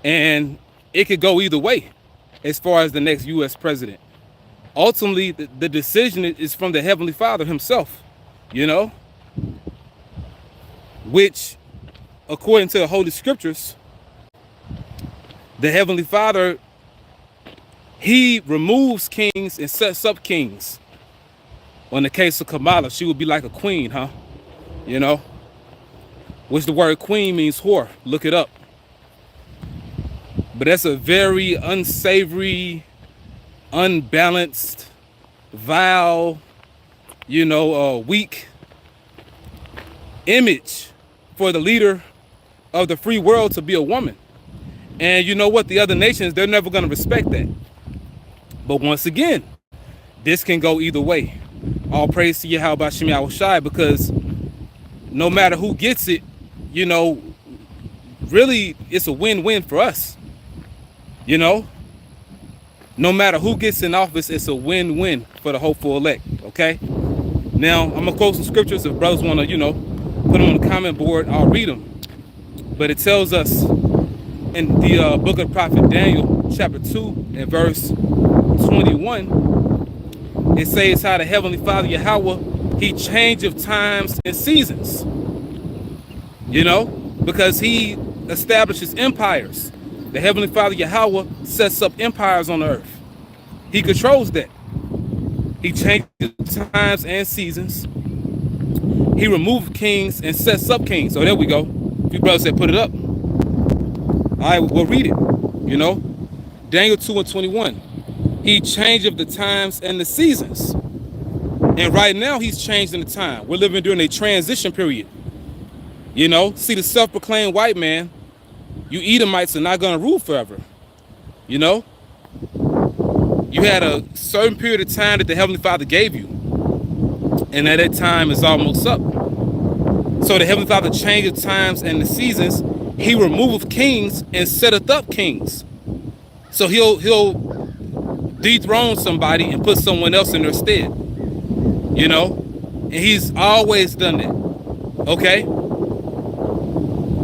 And it could go either way as far as the next U.S. president. Ultimately, the decision is from the Heavenly Father himself, you know, which, according to the Holy Scriptures, the Heavenly Father, he removes kings and sets up kings. On the case of Kamala, she would be like a queen, huh? You know, which the word queen means whore. Look it up. But that's a very unsavory, unbalanced, vile, weak image for the leader of the free world to be a woman. And you know what? The other nations, they're never going to respect that. But once again, this can go either way. All praise to Yahweh Shem Yahushai, because no matter who gets it, really it's a win-win for us. No matter who gets in office, it's a win-win for the hopeful elect, okay? Now, I'm going to quote some scriptures. If brothers want to, put them on the comment board, I'll read them. But it tells us in the book of the prophet Daniel, chapter 2, and verse 21, it says how the Heavenly Father, Yahweh, he changeth times and seasons, because he establishes empires. The Heavenly Father, Yahweh, sets up empires on the earth. He controls that. He changes times and seasons. He removes kings and sets up kings. So there we go. A few brothers said, put it up. All right, we'll read it. Daniel 2 and 21. He changeth the times and the seasons. And right now, he's changing the time. We're living during a transition period. See, the self-proclaimed white man, you Edomites are not going to rule forever. You had a certain period of time that the Heavenly Father gave you. And at that time is almost up. So the Heavenly Father changeth times and the seasons. He removeth kings and setteth up kings. So he'll dethrone somebody and put someone else in their stead. And he's always done that. Okay?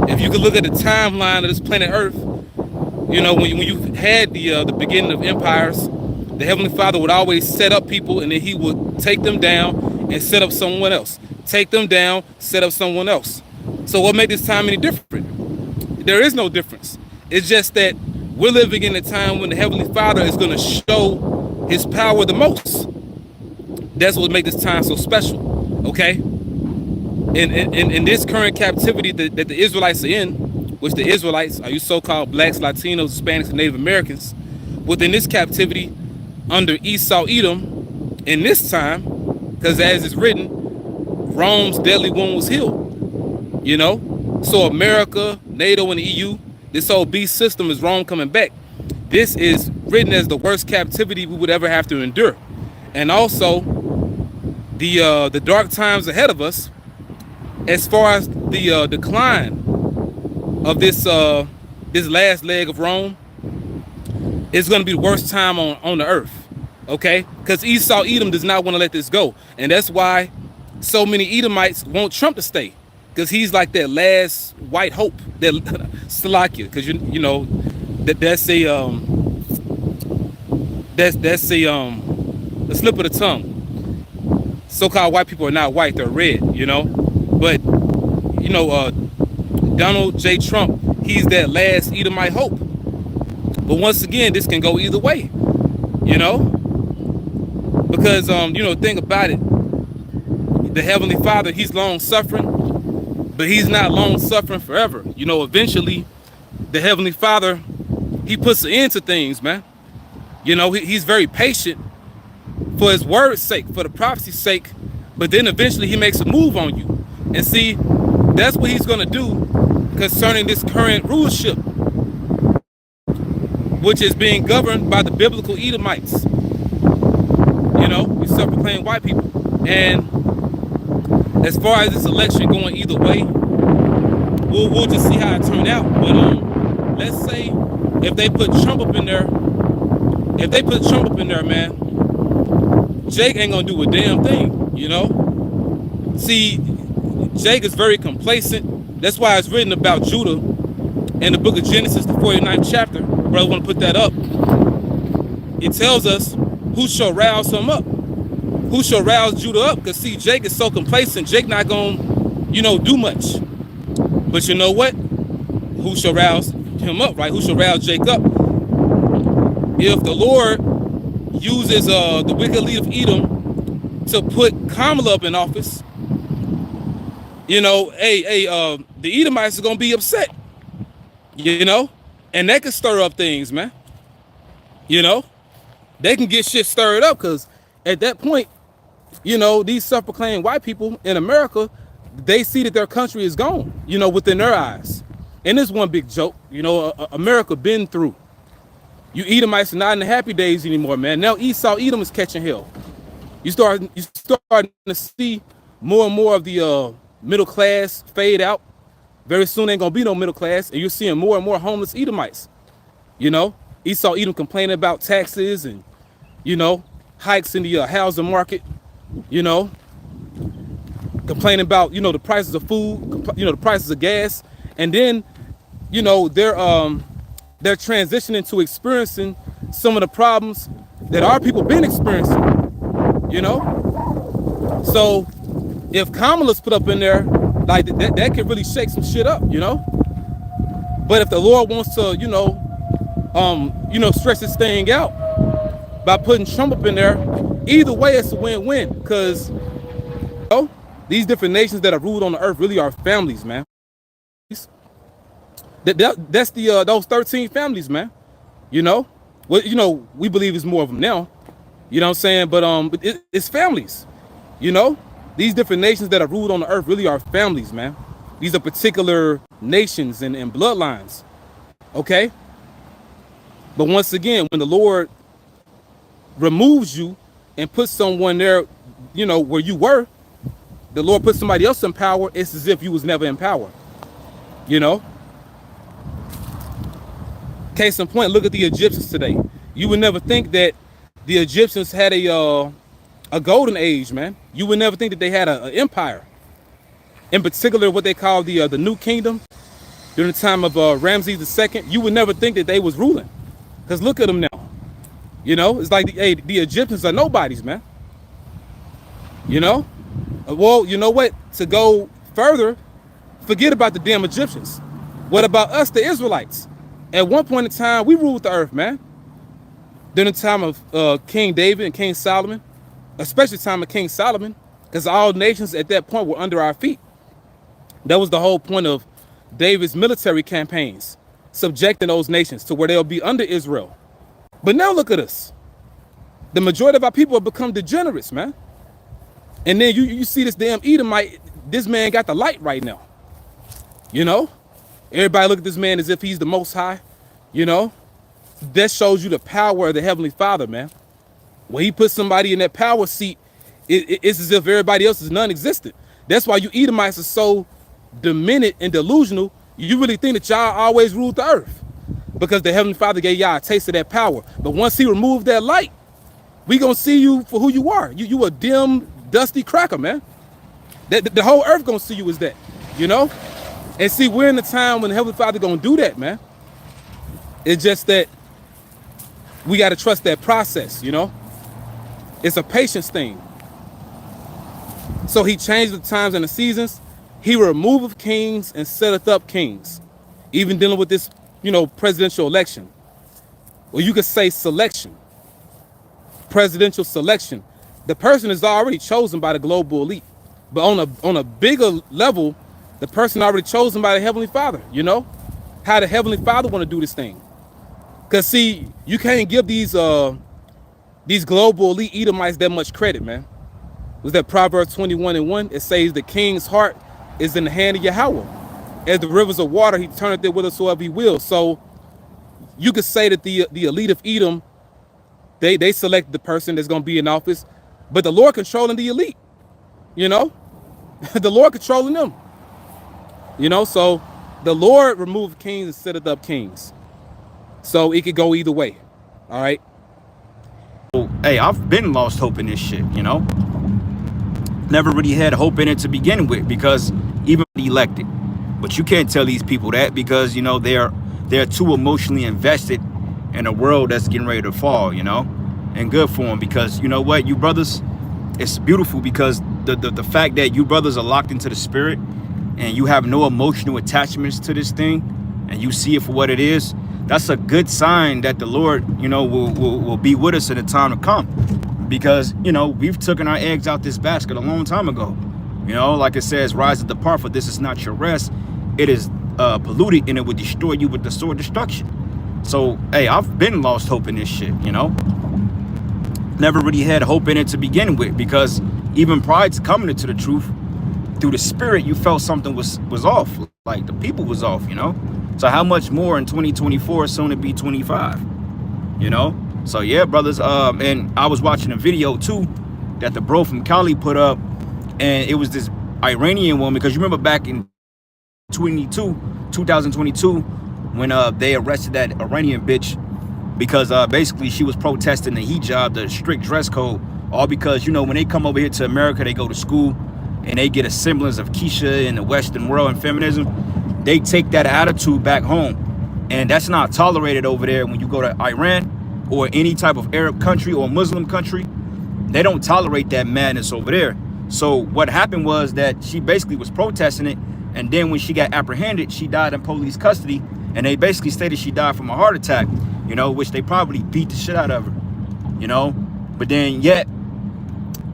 If you could look at the timeline of this planet Earth, when you had the beginning of empires, the Heavenly Father would always set up people, and then he would take them down and set up someone else. Take them down, set up someone else. So what made this time any different? There is no difference. It's just that we're living in a time when the Heavenly Father is going to show his power the most. That's what makes this time so special, okay? In this current captivity that the Israelites are in, which the Israelites are you so-called blacks, Latinos, Hispanics, and Native Americans, within this captivity under Esau, Edom, in this time, because as it's written, Rome's deadly wound was healed. So America, NATO, and the EU, this whole beast system is Rome coming back. This is written as the worst captivity we would ever have to endure. And also, the dark times ahead of us, as far as the decline of this last leg of Rome, it's going to be the worst time on the earth, okay? Because Esau, Edom does not want to let this go. And that's why so many Edomites want Trump to stay, because he's like that last white hope, that Salakia, because that's a slip of the tongue. So-called white people are not white, they're red, But Donald J. Trump, he's that last Edomite hope. But once again, this can go either way, because think about it. The Heavenly Father, he's long suffering, but he's not long suffering forever. Eventually the Heavenly Father, he puts an end to things, man. He's very patient for his word's sake, for the prophecy's sake, but then eventually he makes a move on you. And see, that's what he's going to do concerning this current rulership, which is being governed by the biblical Edomites. We self-proclaimed white people. And as far as this election going either way, we'll just see how it turned out. But let's say if they put Trump up in there, man, Jake ain't gonna do a damn thing, See, Jake is very complacent. That's why it's written about Judah in the book of Genesis, the 49th chapter, brother, want to put that up. It tells us who shall rouse him up, who shall rouse Judah up. Because see, Jake is so complacent. Jake not gonna, do much. But you know what? Who shall rouse him up, right? Who shall rouse Jake up? If the Lord uses the wicked leader of Edom to put Kamala up in office, the Edomites are gonna be upset, and that can stir up things, man. They can get shit stirred up because at that point, these self-proclaimed white people in America, they see that their country is gone, within their eyes. And this one big joke, America been through. You Edomites are not in the happy days anymore, man. Now Edom is catching hell. You starting to see more and more of the middle class fade out. Very soon ain't gonna be no middle class, and you're seeing more and more homeless Edomites. Edom complaining about taxes and hikes in the housing market. Complaining about the prices of food, the prices of gas, and then they're transitioning to experiencing some of the problems that our people been experiencing. So if Kamala's put up in there, like that could really shake some shit up, But if the Lord wants to, stretch this thing out by putting Trump up in there, either way it's a win-win. Because these different nations that are ruled on the earth really are families, man. That's those 13 families, man. We believe it's more of them now. You know what I'm saying? But it's families. These different nations that are ruled on the earth really are families, man. These are particular nations and bloodlines. Okay? But once again, when the Lord removes you and puts someone there, where you were, the Lord puts somebody else in power, it's as if you was never in power. Case in point, look at the Egyptians today. You would never think that the Egyptians had a golden age, man. You would never think that they had an empire. In particular, what they call the New Kingdom during the time of Ramses II. You would never think that they was ruling, because look at them now. It's like the Egyptians are nobodies, man. Well, you know what? To go further, forget about the damn Egyptians. What about us, the Israelites? At one point in time, we ruled the earth, man. During the time of King David and King Solomon, especially the time of King Solomon, because all nations at that point were under our feet. That was the whole point of David's military campaigns, subjecting those nations to where they'll be under Israel. But now look at us. The majority of our people have become degenerates, man. And then you see this damn Edomite, this man got the light right now. Everybody look at this man as if he's the most high. That shows you the power of the Heavenly Father, man. When he puts somebody in that power seat, it's as if everybody else is non-existent. That's why you Edomites are so demented and delusional. You really think that y'all always ruled the earth, because the Heavenly Father gave y'all a taste of that power. But once he removed that light, we gonna see you for who you are. You a dim, dusty cracker, man. The whole earth gonna see you as that, And see, we're in the time when the Heavenly Father gonna do that, man. It's just that we gotta trust that process, It's a patience thing. So he changed the times and the seasons. He removeth kings and setteth up kings. Even dealing with this, presidential election. Or you could say selection. Presidential selection. The person is already chosen by the global elite. But on a bigger level, the person already chosen by the Heavenly Father, How the Heavenly Father want to do this thing. Because see, you can't give these global elite Edomites that much credit, man. Was that Proverbs 21:1? It says the king's heart is in the hand of Yahweh. As the rivers of water, he turneth it whithersoever he will. So you could say that the elite of Edom, they select the person that's going to be in office, but the Lord controlling the elite, the Lord controlling them, so the Lord removed kings and set up kings. So it could go either way. All right. Hey, I've been lost hope in this shit, Never really had hope in it to begin with, because even elected, But you can't tell these people that because, you know, they're too emotionally invested in a world that's getting ready to fall, you know, and good for them because, you know what, you brothers, it's beautiful because the fact that you brothers are locked into the spirit and you have no emotional attachments to this thing and you see it for what it is, that's a good sign that the Lord, you know, will be with us in the time to come. Because, you know, we've taken our eggs out this basket a long time ago. You know, like it says, rise and depart, for this is not your rest. It is polluted and it will destroy you with the sword destruction. So, hey, I've been lost hope in this shit, you know. Never really had hope in it to begin with because even prior to coming into the truth, through the spirit, you felt something was off. Like the people was off, you know. So how much more in 2024, soon to be 25, you know? So yeah, brothers, and I was watching a video too that the bro from Cali put up, and it was this Iranian woman, because you remember back in 2022, when they arrested that Iranian bitch because basically she was protesting the hijab, the strict dress code, all because, you know, when they come over here to America, they go to school and they get a semblance of Keisha in the Western world and feminism. They take that attitude back home, and that's not tolerated over there. When you go to Iran or any type of Arab country or Muslim country, they don't tolerate that madness over there. So what happened was that she basically was protesting it, and then when she got apprehended, she died in police custody, and they basically stated she died from a heart attack, you know, which they probably beat the shit out of her, you know. But then yet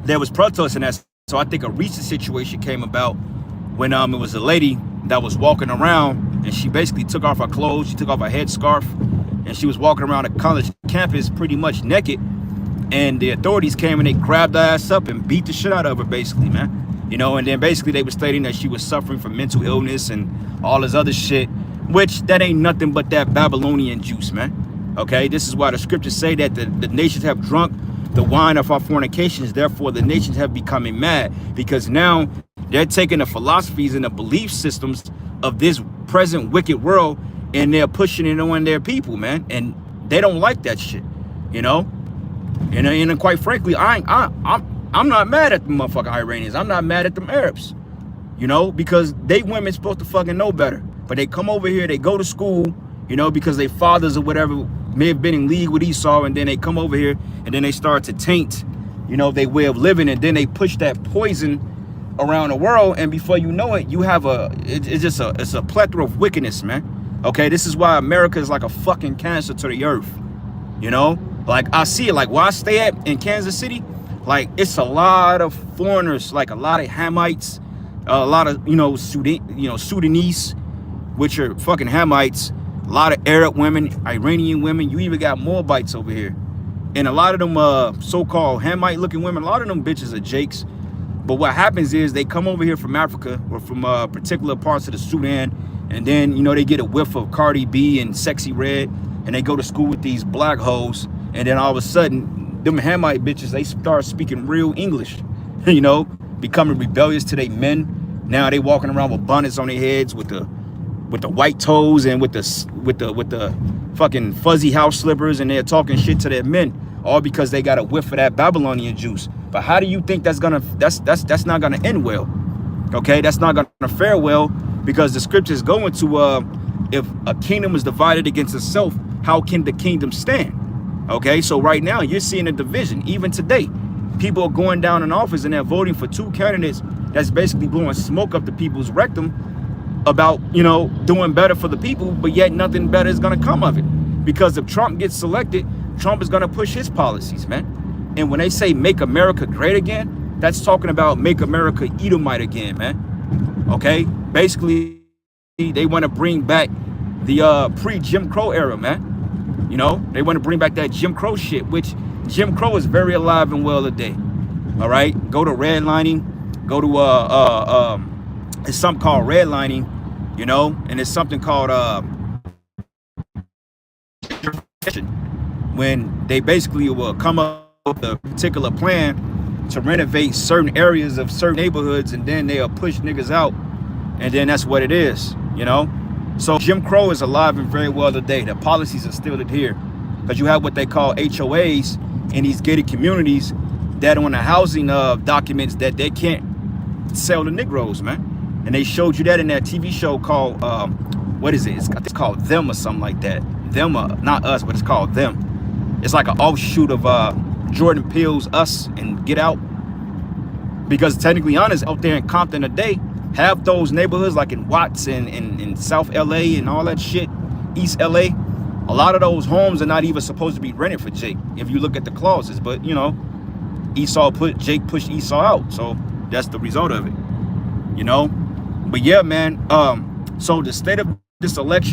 there was protesting that. So I think a recent situation came about when it was a lady that was walking around, and she basically took off her clothes, she took off her headscarf, and she was walking around a college campus pretty much naked, and the authorities came and they grabbed her ass up and beat the shit out of her, basically, man. You know, and then basically they were stating that she was suffering from mental illness and all this other shit, which that ain't nothing but that Babylonian juice, man. Okay, this is why the scriptures say that the nations have drunk the wine of our fornications, therefore the nations have becoming mad, because now they're taking the philosophies and the belief systems of this present wicked world and they're pushing it on their people, man, and they don't like that shit, you know. And quite frankly, I'm not mad at the motherfucking Iranians. I'm not mad at them Arabs, you know, because they women supposed to fucking know better, but they come over here, they go to school, you know, because their fathers or whatever may have been in league with Esau, and then they come over here and then they start to taint, you know, their way of living, and then they push that poison around the world, and before you know it, you have it's a plethora of wickedness, man. Okay, this is why America is like a fucking cancer to the earth, you know. Like I see it, like where I stay at in Kansas City, like it's a lot of foreigners, like a lot of Hamites, a lot of, you know, Sudanese, which are fucking Hamites, a lot of Arab women, Iranian women. You even got Moabites over here, and a lot of them so-called Hamite looking women, a lot of them bitches are jakes. But what happens is they come over here from Africa or from particular parts of the Sudan, and then, you know, they get a whiff of Cardi B and Sexy Red, and they go to school with these black hoes, and then all of a sudden, them Hamite bitches, they start speaking real English, you know, becoming rebellious to their men. Now they walking around with bonnets on their heads with the white toes and with the fucking fuzzy house slippers, and they're talking shit to their men, all because they got a whiff of that Babylonian juice. But how do you think that's not gonna end well? Okay, that's not gonna fare well, because the scriptures go into if a kingdom is divided against itself, how can the kingdom stand? Okay, so right now you're seeing a division. Even today, people are going down in office and they're voting for two candidates that's basically blowing smoke up the people's rectum about, you know, doing better for the people, but yet nothing better is gonna come of it. Because if Trump gets selected, Trump is gonna push his policies, man. And when they say make America great again, that's talking about make America Edomite again, man. Okay, basically they want to bring back the pre-Jim Crow era, man. You know, they want to bring back that Jim Crow shit, which Jim Crow is very alive and well today. All right, go to redlining, go to it's something called redlining, you know, and it's something called when they basically will come up with a particular plan to renovate certain areas of certain neighborhoods, and then they'll push niggas out, and then that's what it is, you know. So Jim Crow is alive and very well today. The policies are still adhered, because you have what they call HOAs in these gated communities that on the housing documents that they can't sell to Negroes, man. And they showed you that in that TV show called, what is it? It's called Them or something like that. Them, not Us, but it's called Them. It's like an offshoot of Jordan Peele's Us and Get Out. Because technically honest, out there in Compton today, half those neighborhoods like in Watts and in South LA and all that shit, East LA, a lot of those homes are not even supposed to be rented for Jake if you look at the clauses. But you know, Jake pushed Esau out, so that's the result of it, you know. But yeah, man, so the state of this election